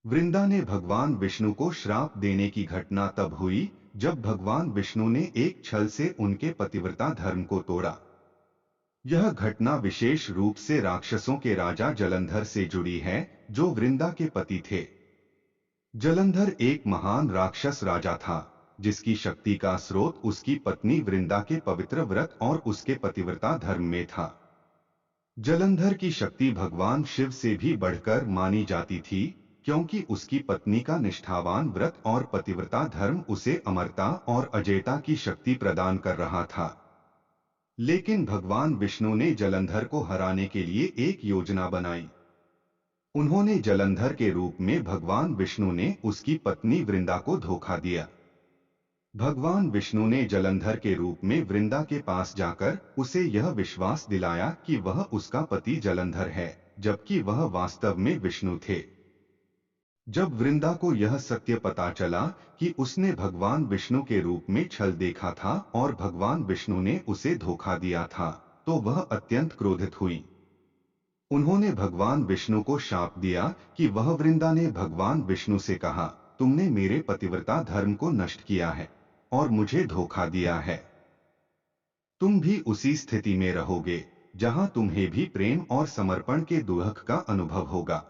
वृंदा ने भगवान विष्णु को श्राप देने की घटना तब हुई जब भगवान विष्णु ने एक छल से उनके पतिव्रता धर्म को तोड़ा। यह घटना विशेष रूप से राक्षसों के राजा जलंधर से जुड़ी है, जो वृंदा के पति थे। जलंधर एक महान राक्षस राजा था, जिसकी शक्ति का स्रोत उसकी पत्नी वृंदा के पवित्र व्रत और उसके पतिव्रता धर्म में था। जलंधर की शक्ति भगवान शिव से भी बढ़कर मानी जाती थी, क्योंकि उसकी पत्नी का निष्ठावान व्रत और पतिव्रता धर्म उसे अमरता और अजेयता की शक्ति प्रदान कर रहा था। लेकिन भगवान विष्णु ने जलंधर को हराने के लिए एक योजना बनाई। उन्होंने जलंधर के रूप में भगवान विष्णु ने उसकी पत्नी वृंदा को धोखा दिया। भगवान विष्णु ने जलंधर के रूप में वृंदा के पास जाकर उसे यह विश्वास दिलाया कि वह उसका पति जलंधर है, जबकि वह वास्तव में विष्णु थे। जब वृंदा को यह सत्य पता चला कि उसने भगवान विष्णु के रूप में छल देखा था और भगवान विष्णु ने उसे धोखा दिया था, तो वह अत्यंत क्रोधित हुई। उन्होंने भगवान विष्णु को शाप दिया कि वह वृंदा ने भगवान विष्णु से कहा, तुमने मेरे पतिव्रता धर्म को नष्ट किया है और मुझे धोखा दिया है। तुम भी उसी स्थिति में रहोगे जहां तुम्हें भी प्रेम और समर्पण के दुख का अनुभव होगा।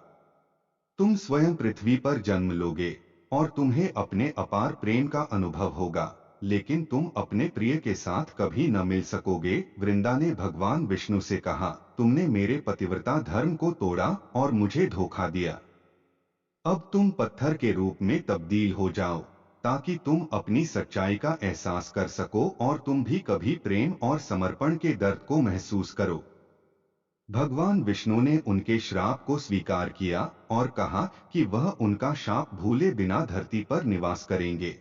तुम स्वयं पृथ्वी पर जन्म लोगे और तुम्हें अपने अपार प्रेम का अनुभव होगा, लेकिन तुम अपने प्रिय के साथ कभी न मिल सकोगे। वृंदा ने भगवान विष्णु से कहा, तुमने मेरे पतिव्रता धर्म को तोड़ा और मुझे धोखा दिया। अब तुम पत्थर के रूप में तब्दील हो जाओ, ताकि तुम अपनी सच्चाई का एहसास कर सको और तुम भी कभी प्रेम और समर्पण के दर्द को महसूस करो। भगवान विष्णु ने उनके श्राप को स्वीकार किया और कहा कि वह उनका शाप भूले बिना धरती पर निवास करेंगे।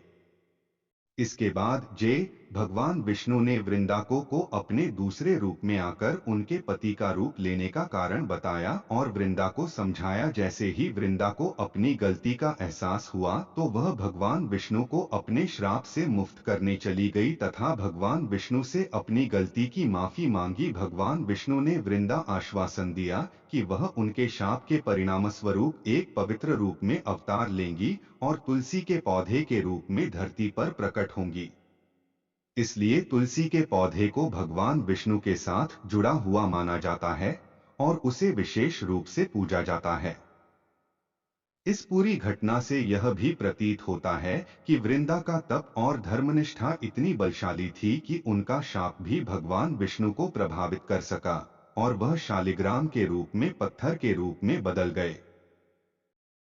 इसके बाद भगवान विष्णु ने वृंदा को अपने दूसरे रूप में आकर उनके पति का रूप लेने का कारण बताया और वृंदा को समझाया। जैसे ही वृंदा को अपनी गलती का एहसास हुआ तो वह भगवान विष्णु को अपने श्राप से मुक्त करने चली गई तथा भगवान विष्णु से अपनी गलती की माफी मांगी। भगवान विष्णु ने वृंदा आश्वासन दिया कि वह उनके शाप के परिणामस्वरूप एक पवित्र रूप में अवतार लेंगी और तुलसी के पौधे के रूप में धरती पर प्रकट होंगी। इसलिए तुलसी के पौधे को भगवान विष्णु के साथ जुड़ा हुआ माना जाता है और उसे विशेष रूप से पूजा जाता है। इस पूरी घटना से यह भी प्रतीत होता है कि वृंदा का तप और धर्मनिष्ठा इतनी बलशाली थी कि उनका शाप भी भगवान विष्णु को प्रभावित कर सका और वह शालिग्राम के रूप में पत्थर के रूप में बदल गए।